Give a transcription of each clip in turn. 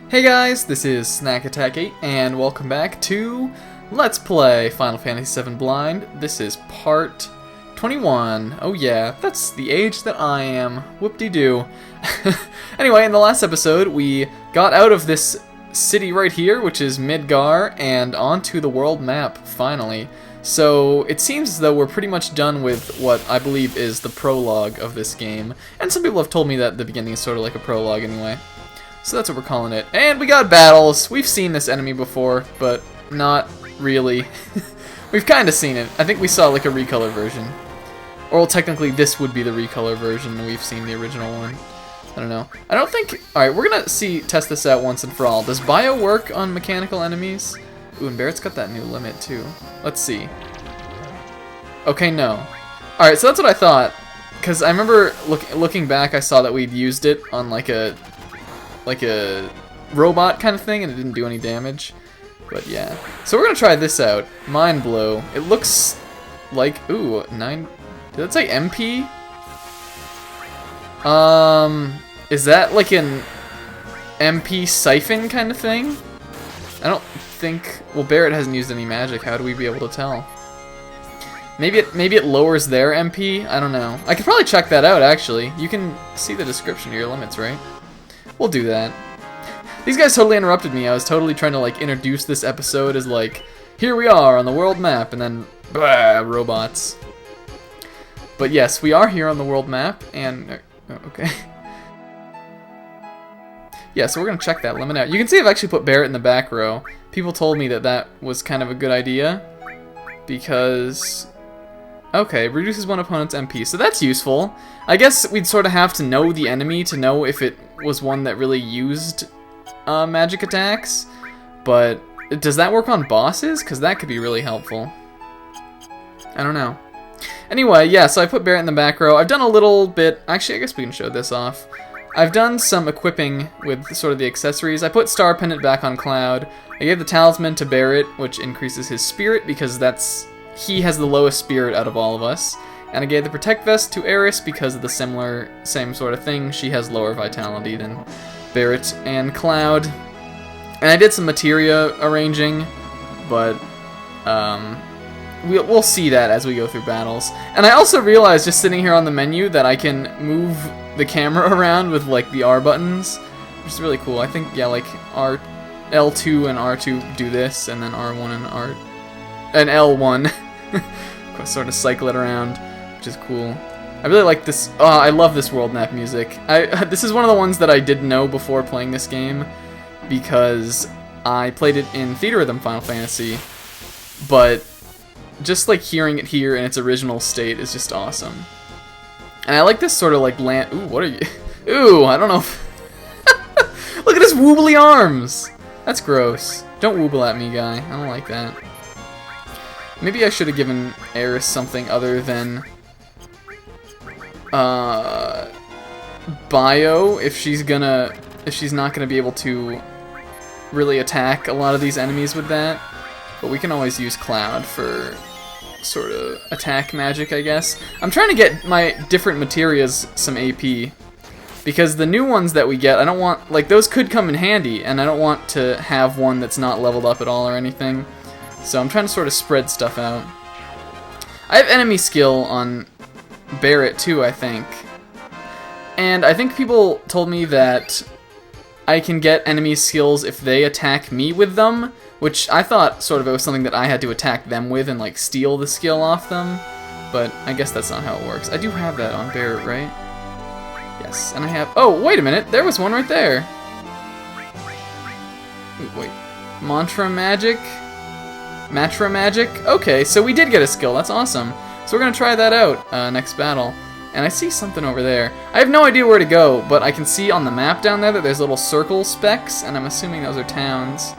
Hey guys, this is Snack Attack 8, and welcome back to Let's Play Final Fantasy VII Blind. This is part 21. Oh yeah, that's the age that I am. Whoop-de-doo. Anyway, in the last episode, we got out of this city right here, which is Midgar, and onto the world map, finally. So, it seems as though we're pretty much done with what I believe is the prologue of this game. And some people have told me that the beginning is sort of like a prologue anyway. So that's what we're calling it. And we got battles. We've seen this enemy before, but not really. We've kind of seen it. I think we saw like a recolor version. Or well, technically this would be the recolor version. We've seen the original one. I don't know. I don't think... Alright, we're gonna test this out once and for all. Does bio work on mechanical enemies? Ooh, and Barrett's got that new limit too. Let's see. Okay, no. Alright, so that's what I thought. Because I remember looking back, I saw that we'd used it on like a robot kind of thing, and it didn't do any damage. But yeah. So we're gonna try this out. Mind Blow. It looks like... Ooh, 9... Did that say MP? Is that like an MP siphon kind of thing? I don't think... Well, Barrett hasn't used any magic. How do we be able to tell? Maybe it lowers their MP? I don't know. I could probably check that out, actually. You can see the description of your limits, right? We'll do that. These guys totally interrupted me. I was totally trying to like introduce this episode as like, here we are on the world map, and then blah, robots. But yes, we are here on the world map, and okay. Yeah, so we're gonna check that limit out. You can see I've actually put Barrett in the back row. People told me that that was kind of a good idea because okay, reduces one opponent's MP, so that's useful. I guess we'd sort of have to know the enemy to know if it was one that really used magic attacks, but does that work on bosses? Because that could be really helpful. I don't know. Anyway, yeah, so I put Barrett in the back row. I've done a little bit... Actually, I guess we can show this off. I've done some equipping with sort of the accessories. I put Star Pendant back on Cloud. I gave the Talisman to Barrett, which increases his spirit, because he has the lowest spirit out of all of us. And I gave the Protect Vest to Eris because of the same sort of thing. She has lower vitality than Barrett and Cloud. And I did some materia arranging, but we'll see that as we go through battles. And I also realized just sitting here on the menu that I can move the camera around with like the R buttons, which is really cool. I think, yeah, like L2 and R2 do this, and then R1 and L1 sort of cycle it around, which is cool. I really like this. I love this world map music. This is one of the ones that I didn't know before playing this game because I played it in Theater Rhythm Final Fantasy, but just like hearing it here in its original state is just awesome. And I like this sort of like land. Ooh, what are you? Ooh, I don't know. Look at his woobly arms. That's gross. Don't wooble at me, guy. I don't like that. Maybe I should have given Eris something other than bio if she's not gonna be able to really attack a lot of these enemies with that. But we can always use Cloud for sort of attack magic, I guess. I'm trying to get my different materias some AP because the new ones that we get, I don't want, like, those could come in handy, and I don't want to have one that's not leveled up at all or anything. So I'm trying to sort of spread stuff out. I have enemy skill on Barrett too, I think. And I think people told me that I can get enemy skills if they attack me with them, which I thought sort of it was something that I had to attack them with and like steal the skill off them. But I guess that's not how it works. I do have that on Barrett, right? Yes, and I have... Oh, wait a minute. There was one right there. Ooh, wait. Mantra Magic? Matra Magic? Okay, so we did get a skill. That's awesome. So we're going to try that out next battle. And I see something over there. I have no idea where to go, but I can see on the map down there that there's little circle specks, and I'm assuming those are towns.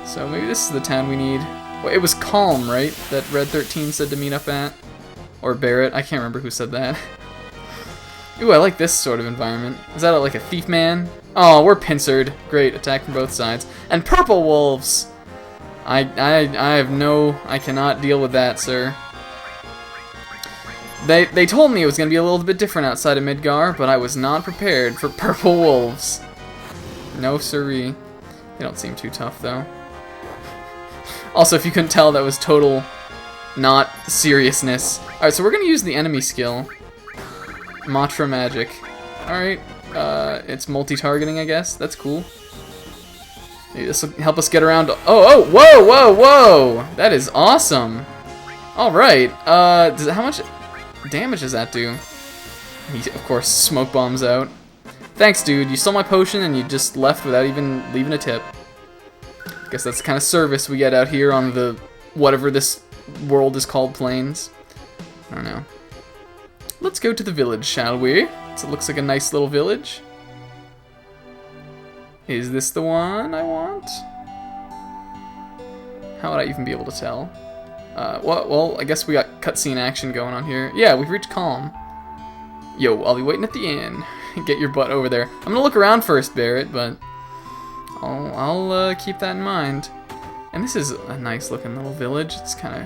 So maybe this is the town we need. Well, it was Calm, right? That Red 13 said to meet up at? Or Barrett? I can't remember who said that. Ooh, I like this sort of environment. Is that like a thief man? Oh, we're pincered. Great, attack from both sides. And purple wolves! I cannot deal with that, sir. They told me it was going to be a little bit different outside of Midgar, but I was not prepared for purple wolves. No siree. They don't seem too tough, though. Also, if you couldn't tell, that was total not seriousness. Alright, so we're gonna use the enemy skill. Matra Magic. Alright, it's multi-targeting, I guess. That's cool. Maybe this will help us get around. Oh, whoa, whoa, whoa! That is awesome. Alright, how much damage does that do? He, of course, smoke bombs out. Thanks, dude. You stole my potion and you just left without even leaving a tip. Guess that's the kind of service we get out here on the whatever this world is called, Plains. I don't know. Let's go to the village, shall we? So it looks like a nice little village. Is this the one I want? How would I even be able to tell? Well, I guess we got cutscene action going on here. Yeah, we've reached calm. Yo, I'll be waiting at the inn. Get your butt over there. I'm gonna look around first, Barrett, but I'll keep that in mind. And this is a nice looking little village. It's kind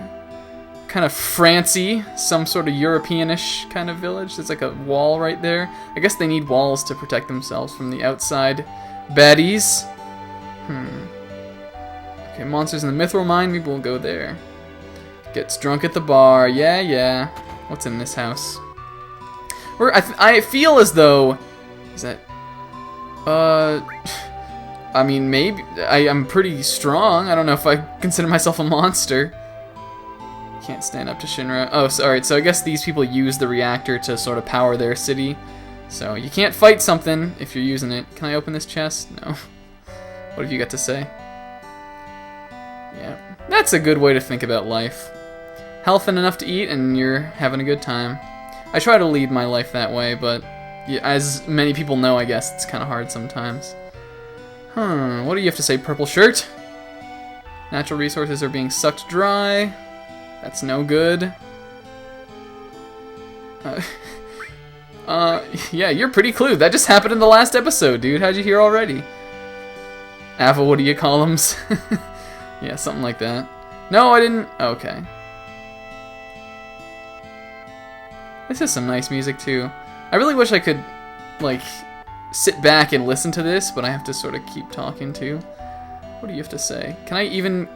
of Francy, some sort of Europeanish kind of village. There's like a wall right there. I guess they need walls to protect themselves from the outside baddies. Okay, monsters in the mithril mine. Maybe we'll go there. Gets drunk at the bar. Yeah. What's in this house? I feel as though... Is that... I mean, maybe... I'm pretty strong. I don't know if I consider myself a monster. Can't stand up to Shinra. Oh, alright, so I guess these people use the reactor to sort of power their city. So you can't fight something if you're using it. Can I open this chest? No. What have you got to say? Yeah. That's a good way to think about life. Health and enough to eat, and you're having a good time. I try to lead my life that way, but as many people know, I guess, it's kind of hard sometimes. What do you have to say, purple shirt? Natural resources are being sucked dry. That's no good. Yeah, you're pretty clued. That just happened in the last episode, dude. How'd you hear already? Ava, what do you call them? Yeah, something like that. No, I didn't. Okay. This is some nice music, too. I really wish I could, like, sit back and listen to this, but I have to sort of keep talking, too. What do you have to say? Can I even...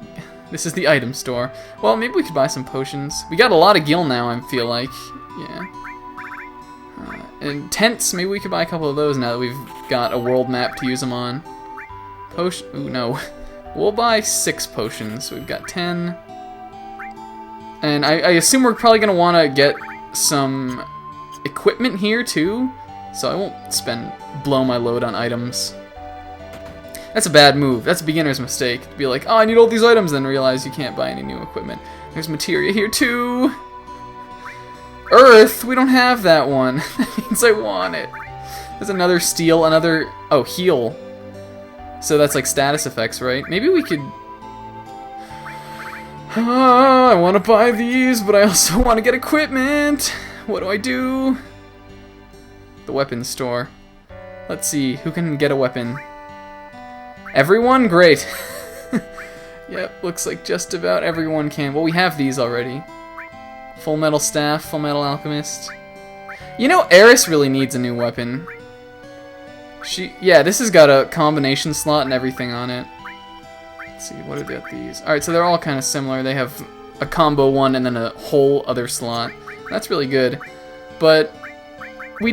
This is the item store. Well, maybe we could buy some potions. We got a lot of gil now, I feel like. Yeah. And tents, maybe we could buy a couple of those now that we've got a world map to use them on. Potion... Ooh, no. We'll buy 6 potions. We've got 10. And I assume we're probably going to want to get some equipment here too, so I won't blow my load on items. That's a bad move. That's a beginner's mistake. To be like, oh, I need all these items, then realize you can't buy any new equipment. There's materia here too. Earth, we don't have that one. That means I want it. There's another steel, another, oh, heal. So that's like status effects, right? Maybe we could... I want to buy these, but I also want to get equipment. What do I do? The weapons store. Let's see, who can get a weapon? Everyone? Great. Yep, looks like just about everyone can. Well, we have these already. Full metal staff, full metal alchemist. You know, Eris really needs a new weapon. Yeah, this has got a combination slot and everything on it. Let's see, what have these? Alright, so they're all kind of similar. They have a combo one and then a whole other slot. That's really good. But we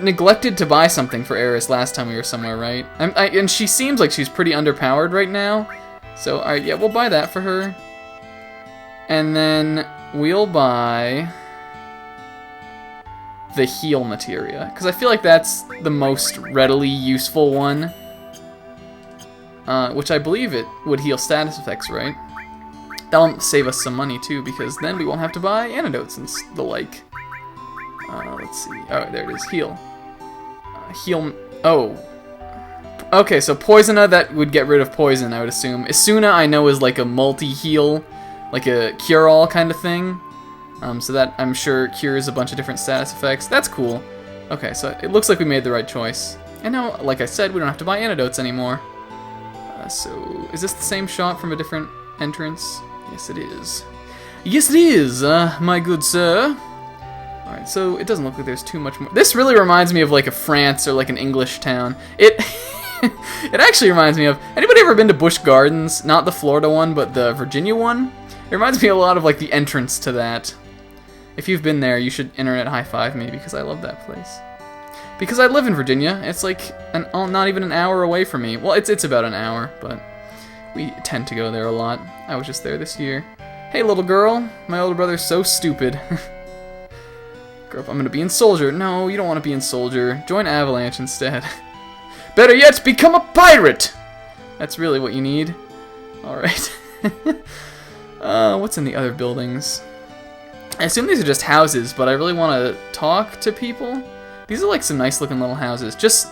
neglected to buy something for Eris last time we were somewhere, right? And she seems like she's pretty underpowered right now. So, alright, yeah, we'll buy that for her. And then we'll buy the heal materia, because I feel like that's the most readily useful one. Which I believe it would heal status effects, right? That'll save us some money too, because then we won't have to buy antidotes and the like. Let's see. Oh, there it is. Heal. Heal. Oh. Okay, so Poisona, that would get rid of poison, I would assume. Isuna, I know, is like a multi-heal, like a cure-all kind of thing. So that, I'm sure, cures a bunch of different status effects. That's cool. Okay, so it looks like we made the right choice. And now, like I said, we don't have to buy antidotes anymore. So, is this the same shot from a different entrance? Yes, it is. Yes, it is, my good sir. Alright, so it doesn't look like there's too much more. This really reminds me of like a France or like an English town. It actually reminds me of, anybody ever been to Busch Gardens? Not the Florida one, but the Virginia one? It reminds me a lot of like the entrance to that. If you've been there, you should internet high five me because I love that place. Because I live in Virginia, it's like not even an hour away from me. Well, it's about an hour, but we tend to go there a lot. I was just there this year. Hey, little girl, my older brother's so stupid. Grow up, I'm gonna be in Soldier. No, you don't want to be in Soldier. Join Avalanche instead. Better yet, become a pirate! That's really what you need. Alright. What's in the other buildings? I assume these are just houses, but I really want to talk to people. These are like some nice looking little houses. Just,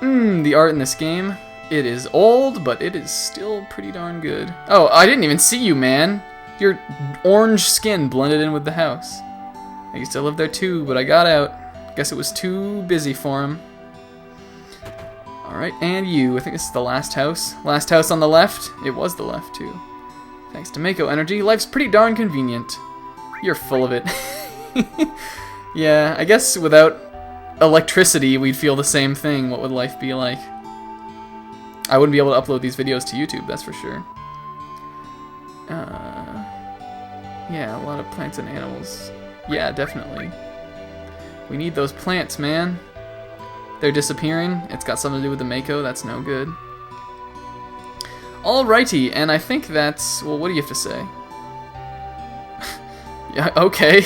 the art in this game. It is old, but it is still pretty darn good. Oh, I didn't even see you, man. Your orange skin blended in with the house. I used to live there too, but I got out. Guess it was too busy for him. Alright, and you. I think this is the last house. Last house on the left. It was the left, too. Thanks to Mako Energy, life's pretty darn convenient. You're full of it. Yeah, I guess without electricity, we'd feel the same thing. What would life be like? I wouldn't be able to upload these videos to YouTube, that's for sure. Yeah, a lot of plants and animals. Yeah, definitely. We need those plants, man. They're disappearing. It's got something to do with the Mako. That's no good. Alrighty, and I think that's... Well, what do you have to say? Yeah, okay.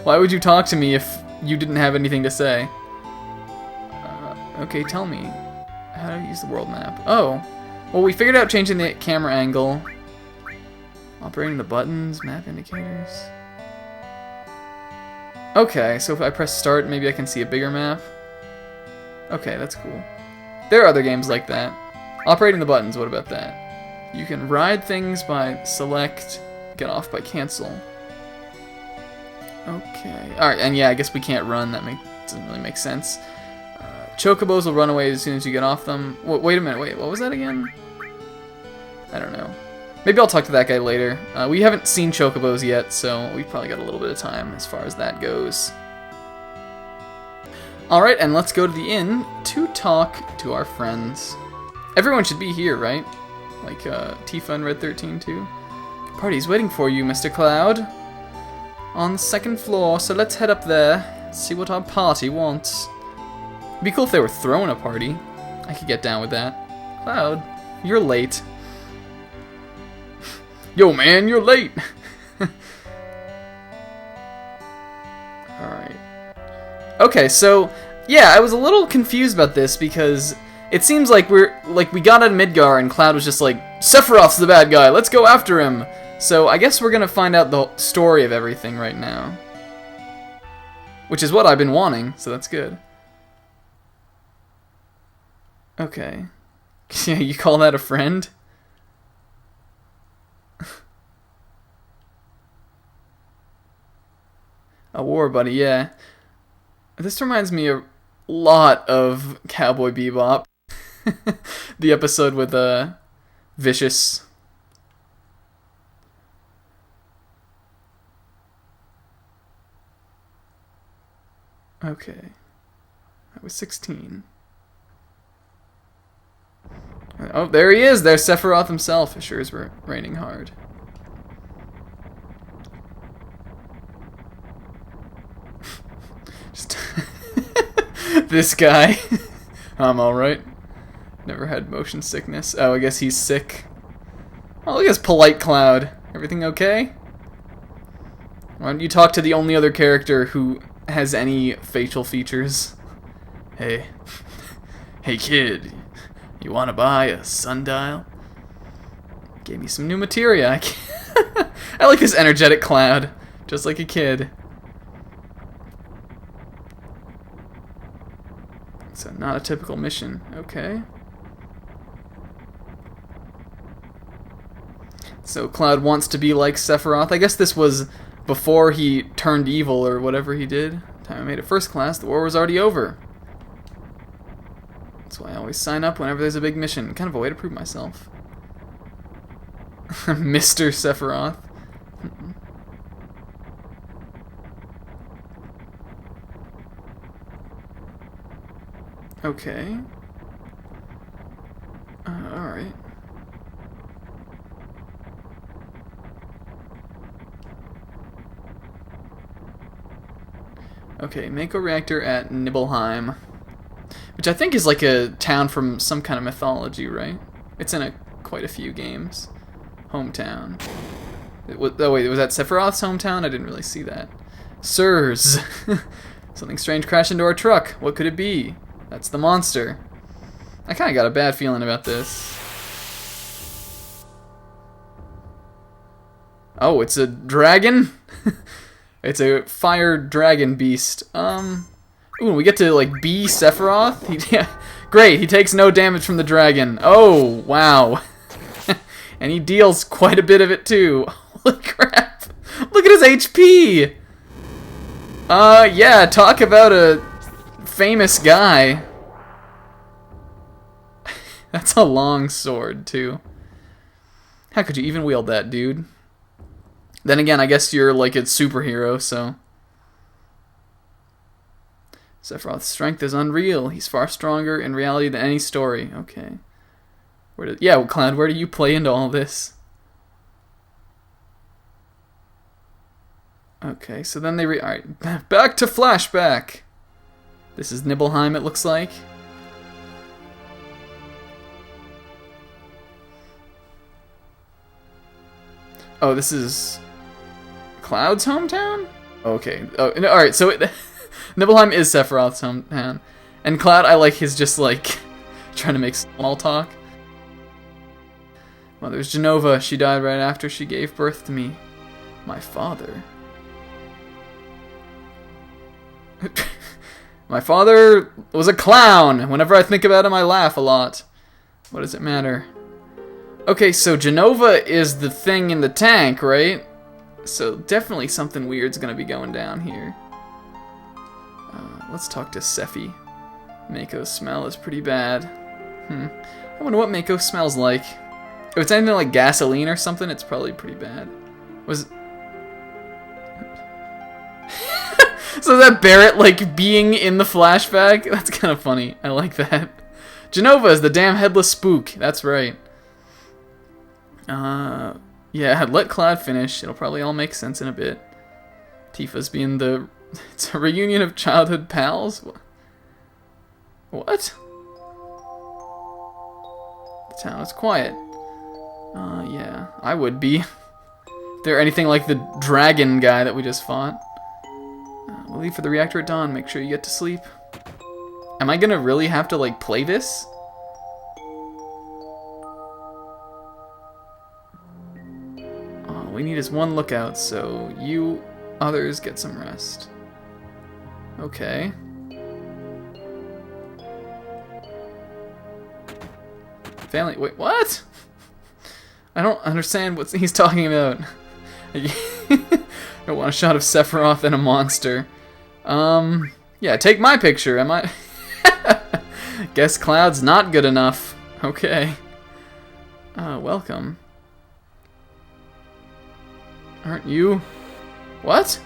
Why would you talk to me if you didn't have anything to say? Okay, tell me. How do you use the world map? Oh. Well, we figured out changing the camera angle. Operating the buttons, map indicators. Okay, so if I press start, maybe I can see a bigger map. Okay, that's cool. There are other games like that. Operating the buttons, what about that? You can ride things by select, get off by cancel. Okay. Alright, and yeah, I guess we can't run. That doesn't really make sense. Chocobos will run away as soon as you get off them. Wait a minute, wait, what was that again? I don't know. Maybe I'll talk to that guy later. We haven't seen Chocobos yet, so we've probably got a little bit of time as far as that goes. Alright, and let's go to the inn to talk to our friends. Everyone should be here, right? Like Tifa and Red 13 too. Party's waiting for you, Mr. Cloud. On the second floor, so let's head up there. See what our party wants. It'd be cool if they were throwing a party. I could get down with that. Cloud, you're late. Yo, man, you're late. Alright. Okay, so, yeah, I was a little confused about this because it seems like we got out of Midgar and Cloud was just like, Sephiroth's the bad guy, let's go after him. So I guess we're gonna find out the story of everything right now. Which is what I've been wanting, so that's good. Okay. Yeah, you call that a friend? A war buddy, yeah. This reminds me a lot of Cowboy Bebop. The episode with Vicious. Okay. I was 16. Oh, there he is! There's Sephiroth himself. It sure is raining hard. Just this guy. I'm alright. Never had motion sickness. Oh, I guess he's sick. Oh, look at this polite Cloud. Everything okay? Why don't you talk to the only other character who has any facial features? Hey. Hey, kid. You want to buy a sundial? Gave me some new materia. I like this energetic Cloud. Just like a kid. So, not a typical mission. Okay. So, Cloud wants to be like Sephiroth. I guess this was before he turned evil or whatever he did. Time I made it first class, the war was already over. That's why I always sign up whenever there's a big mission. Kind of a way to prove myself. Mr. Sephiroth. Okay. Alright. Okay, Mako reactor at Nibelheim. Which I think is like a town from some kind of mythology, right? It's in quite a few games. Hometown. Oh wait, was that Sephiroth's hometown? I didn't really see that. Sirs! Something strange crashed into our truck. What could it be? That's the monster. I kinda got a bad feeling about this. Oh, it's a dragon? It's a fire dragon beast. Ooh, we get to, like, be Sephiroth? Yeah, great, he takes no damage from the dragon. Oh, wow. And he deals quite a bit of it, too. Holy crap. Look at his HP! Yeah, talk about a famous guy. That's a long sword, too. How could you even wield that, dude? Then again, I guess you're like a superhero, so... Sephiroth's strength is unreal. He's far stronger in reality than any story. Okay. Yeah, Cloud, where do you play into all this? Okay, so then they alright, back to flashback! This is Nibelheim, it looks like. Oh, this is... Cloud's hometown? Okay. Oh, no, alright, so Nibelheim is Sephiroth's hometown. And Cloud, I like his just like trying to make small talk. Mother's Genova. She died right after she gave birth to me. My father. My father was a clown. Whenever I think about him, I laugh a lot. What does it matter? Okay, so Genova is the thing in the tank, right? So definitely something weird's gonna be going down here. Let's talk to Sephi. Mako's smell is pretty bad. I wonder what Mako smells like. If it's anything like gasoline or something, it's probably pretty bad. So that Barrett, like, being in the flashback? That's kind of funny. I like that. Genova is the damn headless spook. That's right. Yeah, let Cloud finish. It'll probably all make sense in a bit. Tifa's being the... It's a reunion of childhood pals? What? The town is quiet. Yeah, I would be. If they're anything like the dragon guy that we just fought. We'll leave for the reactor at dawn. Make sure you get to sleep. Am I gonna really have to, like, play this? All we need is one lookout, so you others get some rest. Okay. Family, wait, what? I don't understand what he's talking about. I want a shot of Sephiroth and a monster. Yeah, take my picture, am I? Guess Cloud's not good enough. Okay. Welcome. Aren't you? What?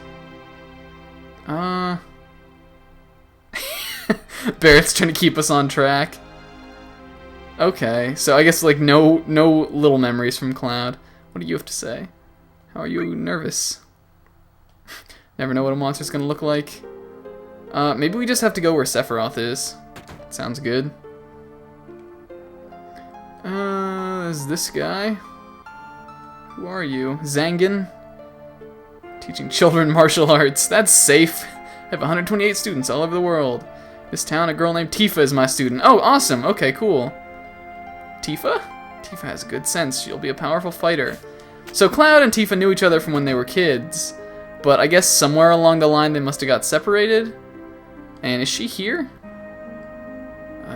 Barrett's trying to keep us on track. Okay, so I guess like no little memories from Cloud. What do you have to say? How are you nervous? Never know what a monster's gonna look like. Maybe we just have to go where Sephiroth is. Sounds good. Is this guy? Who are you? Zangan? Teaching children martial arts. That's safe. I have 128 students all over the world. This town, a girl named Tifa is my student. Oh, awesome. Okay, cool. Tifa? Tifa has good sense. She'll be a powerful fighter. So Cloud and Tifa knew each other from when they were kids, but I guess somewhere along the line they must have got separated. And is she here?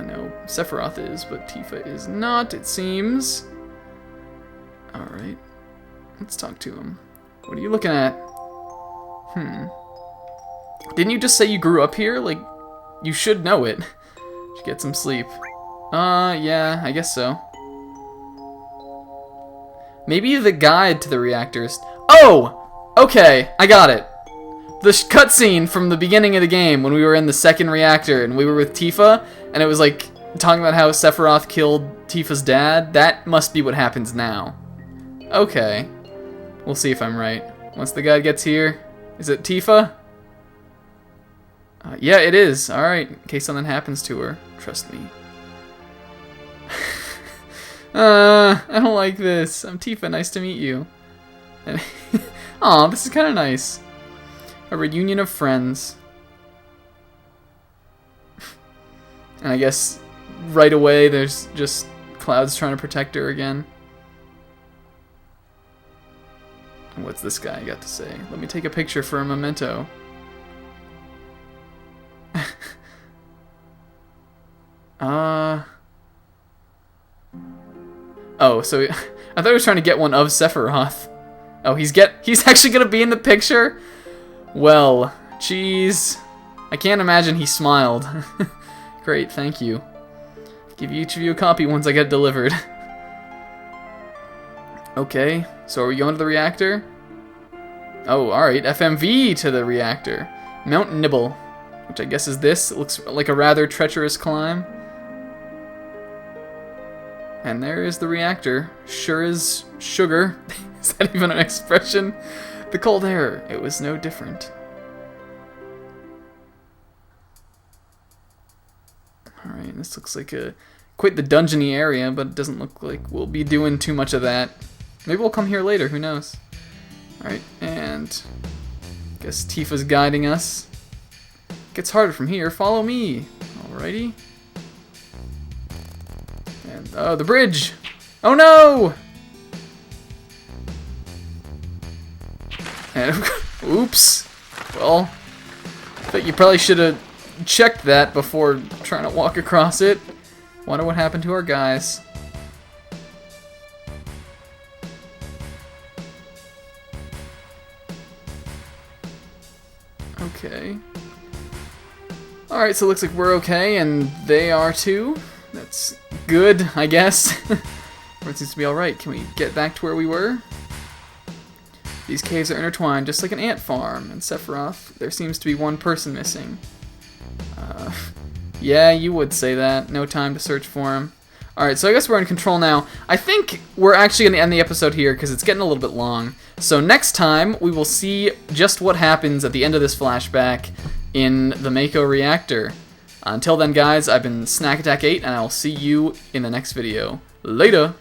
No, Sephiroth is, but Tifa is not, it seems. Alright. Let's talk to him. What are you looking at? Didn't you just say you grew up here? Like, you should know it. Should get some sleep. Yeah, I guess so. Maybe the guide to the reactors. Oh! Okay, I got it. The cutscene from the beginning of the game when we were in the second reactor and we were with Tifa, and it was like talking about how Sephiroth killed Tifa's dad? That must be what happens now. Okay. We'll see if I'm right. Once the guy gets here, is it Tifa? Yeah, it is. Alright, in case something happens to her. Trust me. I don't like this. I'm Tifa, nice to meet you. Aw, this is kind of nice. A reunion of friends. And I guess right away there's just Cloud's trying to protect her again. And what's this guy got to say? Let me take a picture for a memento. Oh, so I thought he was trying to get one of Sephiroth. Oh, he's actually gonna be in the picture? Well, jeez. I can't imagine he smiled. Great, thank you. Give each of you a copy once I get it delivered. Okay, so are we going to the reactor? Oh, alright, FMV to the reactor. Mount Nibble, which I guess is this. It looks like a rather treacherous climb. And there is the reactor. Sure is sugar. Is that even an expression? The cold air, it was no different. Alright, this looks like quite the dungeony area, but it doesn't look like we'll be doing too much of that. Maybe we'll come here later, who knows? Alright, and I guess Tifa's guiding us. Gets harder from here, follow me. Alrighty. And, oh, the bridge! Oh no! And, oops. Well, I think you probably should have checked that before trying to walk across it. Wonder what happened to our guys. Okay. Alright, so it looks like we're okay, and they are too. That's good, I guess. Everything seems to be alright. Can we get back to where we were? These caves are intertwined, just like an ant farm. In Sephiroth, there seems to be one person missing. Yeah, you would say that. No time to search for him. Alright, so I guess we're in control now. I think we're actually going to end the episode here because it's getting a little bit long. So next time, we will see just what happens at the end of this flashback in the Mako reactor. Until then, guys, I've been Snack Attack 8, and I'll see you in the next video. Later!